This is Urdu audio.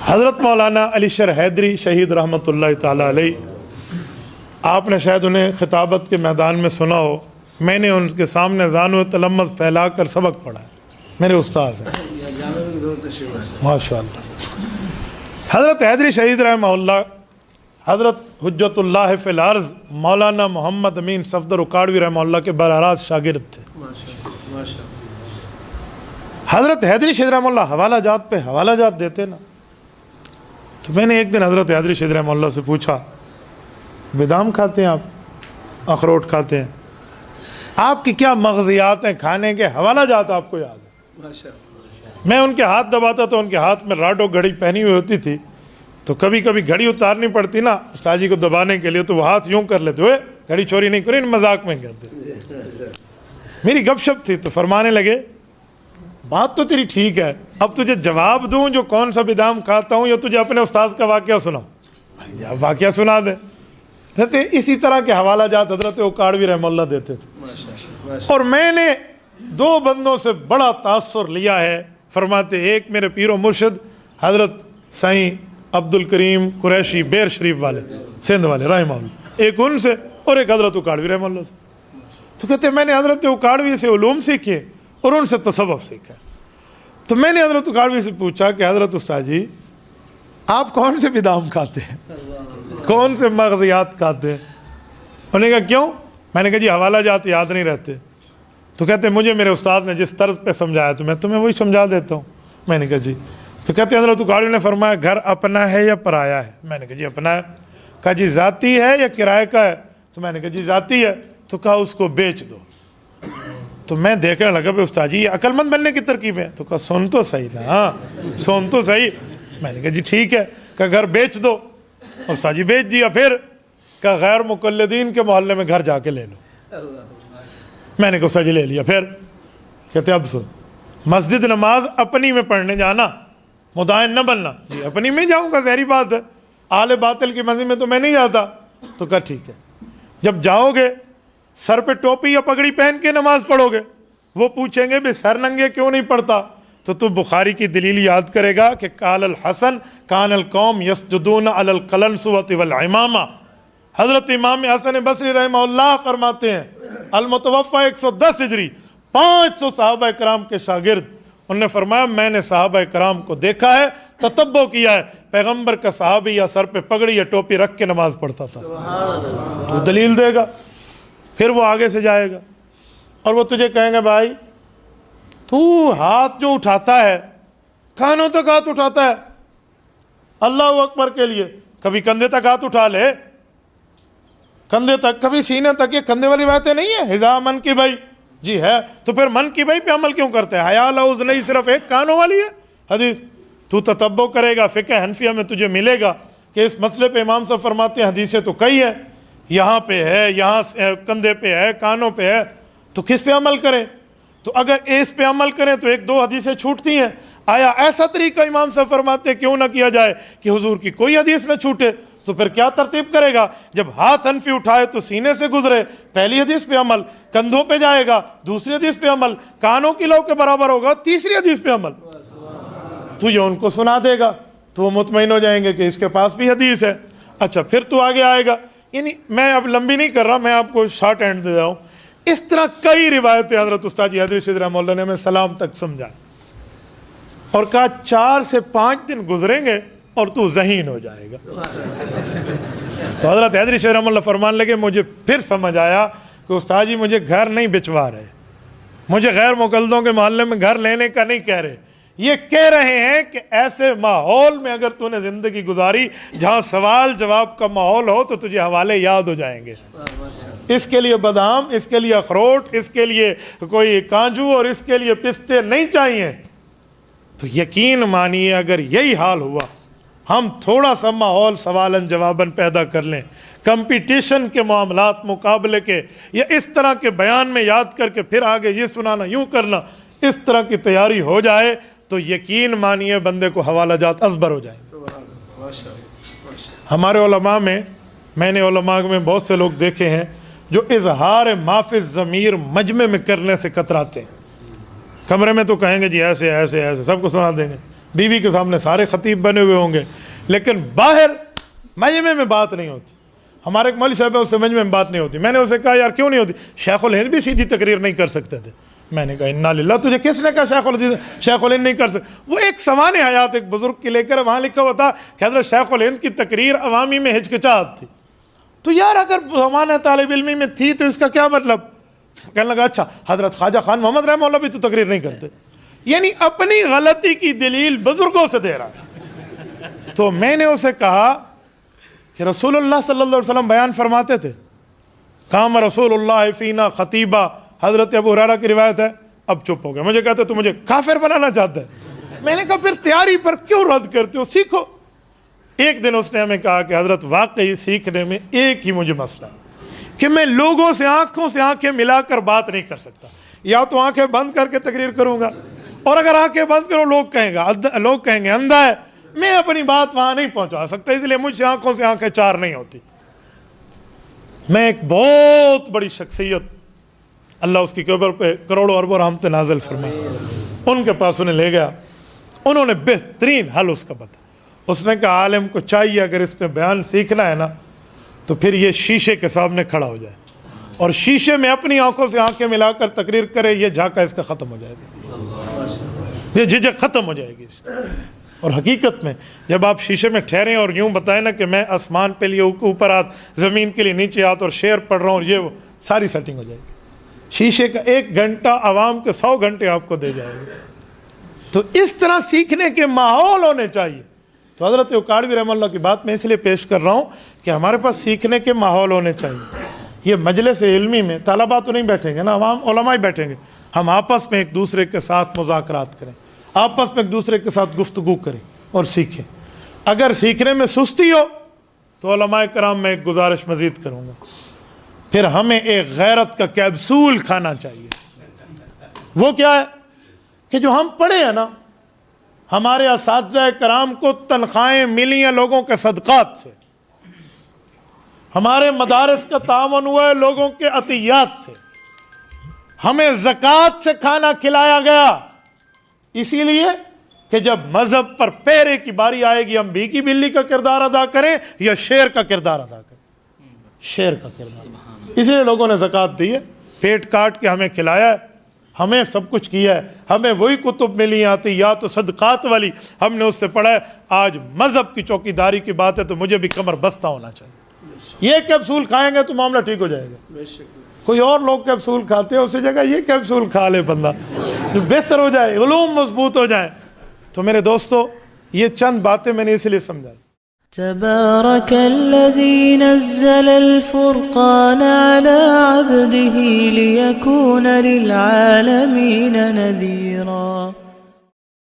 حضرت مولانا علی شر حیدری شہید رحمۃ اللہ تعالیٰ علیہ، آپ نے شاید انہیں خطابت کے میدان میں سنا ہو، میں نے ان کے سامنے زانو تلمذ پھیلا کر سبق پڑھا ہے، میرے استاذ ہیں ماشاء اللہ۔ حضرت حیدری شہید رحمہ اللہ حضرت حجت اللہ فی الارض مولانا محمد امین صفدر اکاڑوی رحمہ اللہ کے براہ راست شاگرد تھے۔ حضرت حیدری شہید رحمہ اللہ حوالہ جات پہ حوالہ جات دیتے نا، تو میں نے ایک دن حضرت حیدری شہید رحمہ اللہ سے پوچھا، بادام کھاتے ہیں آپ، اخروٹ کھاتے ہیں، آپ کی کیا مغزیات ہیں کھانے کے، حوالہ جات آپ کو یاد ہے؟ میں ان کے ہاتھ دباتا تو ان کے ہاتھ میں راڈو گھڑی پہنی ہوئی ہوتی تھی، تو کبھی کبھی گھڑی اتارنی پڑتی نا استاد جی کو دبانے کے لیے، تو وہ ہاتھ یوں کر لیتے ہوئے گھڑی چوری نہیں کری، مذاق میں کہتے۔ میری گپ شپ تھی تو فرمانے لگے، بات تو تیری ٹھیک ہے، اب تجھے جواب دوں جو کون سا بادام کھاتا ہوں، یا تجھے اپنے استاذ کا واقعہ سناؤں؟ واقعہ سنا دے۔ اسی طرح کے حوالہ جات حضرت اکاڑوی رحمہ اللہ دیتے تھے، اور میں نے دو بندوں سے بڑا تاثر لیا ہے۔ فرماتے ایک میرے پیر و مرشد حضرت سائیں عبد الکریم قریشی بیر شریف والے سندھ والے رحمہ اللہ، ایک ان سے اور ایک حضرت اکاڑوی رحمہ اللہ سے۔ تو کہتے میں نے حضرت اکاڑوی سے علوم سیکھے اور ان سے تصوف سیکھا۔ تو میں نے حضرت اکاڑوی سے پوچھا کہ حضرت استاد جی آپ کون سے بادام کھاتے ہیں، کون سے مغزیات کھاتے ہیں؟ انہوں نے کہا کیوں؟ میں نے کہا جی حوالہ جات یاد نہیں رہتے۔ تو کہتے مجھے میرے استاد نے جس طرز پہ سمجھایا تو میں تمہیں وہی سمجھا دیتا ہوں۔ میں نے کہا جی۔ تو کہتے حضرت اکاڑوی نے فرمایا گھر اپنا ہے یا پرایا ہے؟ میں نے کہا جی اپنا ہے۔ کہا جی ذاتی ہے یا کرائے کا ہے؟ تو میں نے کہا جی ذاتی ہے۔ تو کہا اس کو بیچ دو۔ تو میں دیکھنے لگا کہ استاد جی یہ عقل مند بننے کی ترکیب ہے۔ تو کہا سن تو صحیح نا، ہاں سن تو صحیح۔ میں نے کہا جی ٹھیک ہے، کہ گھر بیچ دو۔ استاد جی بیچ دیا۔ پھر کہ غیر مقلدین کے محلے میں گھر جا کے لے لو۔ میں نے کہا استاد جی لے لیا۔ پھر کہتے اب سن، مسجد نماز اپنی میں پڑھنے جانا، مدائن نہ بننا۔ جی اپنی میں جاؤں گا، ظاہری بات ہے، اہل باطل کی مسجد میں تو میں نہیں جاتا۔ تو کہا ٹھیک ہے، جب جاؤ گے سر پہ ٹوپی یا پگڑی پہن کے نماز پڑھو گے، وہ پوچھیں گے بے سر ننگے کیوں نہیں پڑھتا؟ تو بخاری کی دلیل یاد کرے گا کہ قال الحسن کان القوم یسجدون علی القلنسوۃ والعمامہ۔ حضرت امام حسن بصری رحمہ اللہ فرماتے ہیں، المتوفی 110 ہجری، 500 صحابہ کرام کے شاگرد، انہوں نے فرمایا میں نے صحابہ کرام کو دیکھا ہے، تتبع کیا ہے، پیغمبر کا صحابی یا سر پہ پگڑی یا ٹوپی رکھ کے نماز پڑھتا تھا۔ تو دلیل دے گا، پھر وہ آگے سے جائے گا اور وہ تجھے کہیں گے بھائی تو ہاتھ جو اٹھاتا ہے، کانوں تک ہاتھ اٹھاتا ہے اللہ اکبر کے لیے، کبھی کندھے تک ہاتھ اٹھا لے، کندھے تک، کبھی سینے تک۔ یہ کندھے والی باتیں نہیں ہے، ہزا من کی بھائی جی ہے، تو پھر من کی بھائی پہ عمل کیوں کرتے ہیں؟ حیا لوز نہیں، صرف ایک کانوں والی ہے حدیث۔ تو تتبع کرے گا، فقہ حنفیہ میں تجھے ملے گا کہ اس مسئلے پہ امام صاحب فرماتے ہیں حدیثیں تو کئی ہیں، یہاں پہ ہے، یہاں کندھے پہ ہے، کانوں پہ ہے، تو کس پہ عمل کریں؟ تو اگر اس پہ عمل کریں تو ایک دو حدیثیں چھوٹتی ہیں۔ آیا ایسا طریقہ امام صاحب فرماتے ہیں کیوں نہ کیا جائے کہ حضور کی کوئی حدیث نہ چھوٹے؟ تو پھر کیا ترتیب کرے گا؟ جب ہاتھ حنفی اٹھائے تو سینے سے گزرے، پہلی حدیث پہ عمل، کندھوں پہ جائے گا دوسری حدیث پہ عمل، کانوں کی لو کے برابر ہوگا تیسری حدیث پہ عمل۔ تو یہ ان کو سنا دے گا تو وہ مطمئن ہو جائیں گے کہ اس کے پاس بھی حدیث ہے۔ اچھا پھر تو آگے آئے گا، یعنی میں اب لمبی نہیں کر رہا، میں آپ کو شارٹ ہینڈ دے رہا ہوں۔ اس طرح کئی روایتیں حضرت استاد جی حیدری شہید رحمہ اللہ نے ہمیں سلام تک سمجھا اور کہا 4 سے 5 دن گزریں گے اور تو ذہین ہو جائے گا۔ تو حضرت حیدری شہید رحمہ اللہ فرمان لگے، مجھے پھر سمجھ آیا کہ استاد جی مجھے گھر نہیں بچوا رہے، مجھے غیر مقلدوں کے محلے میں گھر لینے کا نہیں کہہ رہے، یہ کہہ رہے ہیں کہ ایسے ماحول میں اگر تو نے زندگی گزاری جہاں سوال جواب کا ماحول ہو تو تجھے حوالے یاد ہو جائیں گے۔ اس کے لیے بادام، اس کے لیے اخروٹ، اس کے لیے کوئی کانجو اور اس کے لیے پستے نہیں چاہیے۔ تو یقین مانیے اگر یہی حال ہوا، ہم تھوڑا سا ماحول سوالن جوابن پیدا کر لیں، کمپٹیشن کے معاملات، مقابلے کے، یا اس طرح کے بیان میں یاد کر کے پھر آگے یہ سنانا، یوں کرنا، اس طرح کی تیاری ہو جائے تو یقین مانیے بندے کو حوالہ جات ازبر ہو جائیں۔ ہمارے علماء میں نے علماء میں بہت سے لوگ دیکھے ہیں جو اظہار معافی ضمیر مجمع میں کرنے سے کتراتے ہیں۔ کمرے میں تو کہیں گے جی ایسے ایسے ایسے، سب کو سنا دیں گے، بیوی کے سامنے سارے خطیب بنے ہوئے ہوں گے، لیکن باہر مجمع میں بات نہیں ہوتی. ہمارے ایک مولوی صاحب ہے، اس سے مجمع میں بات نہیں ہوتی. میں نے اسے کہا یار کیوں نہیں ہوتی؟ شیخ الہند بھی سیدھی تقریر نہیں کر سکتے تھے. میں نے کہا انا للہ، تجھے کس نے کہا شیخ الہند نہیں کر سکتے؟ وہ ایک سوانح حیات ایک بزرگ کی لے کر وہاں لکھا ہوا تھا کہ حضرت شیخ الہند کی تقریر عوامی میں ہچکچاہٹ تھی. تو یار اگر زمانہ طالب علمی میں تھی تو اس کا کیا مطلب؟ کہنے لگا اچھا حضرت خواجہ خان محمد رحمہ اللہ بھی تو تقریر نہیں کرتے. یعنی اپنی غلطی کی دلیل بزرگوں سے دے رہا ہے. تو میں نے اسے کہا کہ رسول اللہ صلی اللہ علیہ وسلم بیان فرماتے تھے، قام رسول اللہ فینا خطیبہ، حضرت ابو ہریرہ کی روایت ہے. اب چپ ہو گیا. مجھے کہتے تو مجھے کافر بنانا چاہتا ہے. میں نے کہا پھر تیاری پر کیوں رد کرتے ہو، سیکھو. ایک دن اس نے ہمیں کہا کہ حضرت واقعی سیکھنے میں ایک ہی مجھے مسئلہ ہے کہ میں لوگوں سے آنکھوں سے آنکھیں ملا کر بات نہیں کر سکتا. یا تو آنکھیں بند کر کے تقریر کروں گا، اور اگر آنکھیں بند کرو لوگ کہیں گے اندھا ہے. میں اپنی بات وہاں نہیں پہنچا سکتا، اس لیے مجھ سے آنکھوں سے آنکھیں چار نہیں ہوتی. میں ایک بہت بڑی شخصیت، اللہ اس کی قبر پہ کروڑوں اربوں رحمت نازل فرمائے، ان کے پاس انہیں لے گیا. انہوں نے بہترین حل اس کا بتا. اس نے کہا عالم کو چاہیے اگر اس نے بیان سیکھنا ہے نا تو پھر یہ شیشے کے سامنے کھڑا ہو جائے اور شیشے میں اپنی آنکھوں سے آنکھیں ملا کر تقریر کرے. یہ جھاکا اس کا ختم ہو جائے گا، یہ جھجک ختم ہو جائے گی. اور حقیقت میں جب آپ شیشے میں ٹھہریں اور یوں بتائیں نا کہ میں آسمان پہ لیے اوپر ہاتھ، زمین کے لیے نیچے ہاتھ، اور شعر پڑھ رہا ہوں، یہ وہ ساری سیٹنگ ہو جائے گی. شیشے کا 1 گھنٹہ عوام کے 100 گھنٹے آپ کو دے جائے گا. تو اس طرح سیکھنے کے ماحول ہونے چاہیے. تو حضرت اکاڑوی رحمہ اللہ کی بات میں اس لیے پیش کر رہا ہوں کہ ہمارے پاس سیکھنے کے ماحول ہونے چاہیے. یہ مجلس علمی میں طلباء تو نہیں بیٹھیں گے نا، عوام علماء ہی بیٹھیں گے. ہم آپس میں ایک دوسرے کے ساتھ مذاکرات کریں، آپس میں ایک دوسرے کے ساتھ گفتگو کریں اور سیکھیں. اگر سیکھنے میں سستی ہو تو علماء کرام میں ایک گزارش مزید کروں گا، پھر ہمیں ایک غیرت کا کیپسول کھانا چاہیے. وہ کیا ہے کہ جو ہم پڑھے ہیں نا، ہمارے اساتذہ کرام کو تنخواہیں ملی ہیں لوگوں کے صدقات سے، ہمارے مدارس کا تعاون ہوا ہے لوگوں کے عطیات سے، ہمیں زکوٰۃ سے کھانا کھلایا گیا. اسی لیے کہ جب مذہب پر پہرے کی باری آئے گی ہم بھیکی بلی کا کردار ادا کریں یا شیر کا کردار ادا کریں. شیر کا کردار. اسی لیے لوگوں نے زکوٰۃ دی ہے، پیٹ کاٹ کے ہمیں کھلایا ہے، ہمیں سب کچھ کیا ہے. ہمیں وہی کتب ملی آتی یا تو صدقات والی، ہم نے اس سے پڑھا ہے. آج مذہب کی چوکی داری کی بات ہے تو مجھے بھی کمر بستہ ہونا چاہیے. یہ کیپسول کھائیں گے تو معاملہ ٹھیک ہو جائے گا. کوئی اور لوگ کیپسول کھاتے ہیں، اسی جگہ یہ کیپسول کھا لے بندہ، بہتر ہو جائے، علوم مضبوط ہو جائیں. تو میرے دوستو، یہ چند باتیں میں نے اس لیے سمجھائی. تبارك الذي نزل الفرقان على عبده ليكون للعالمين نذيرا.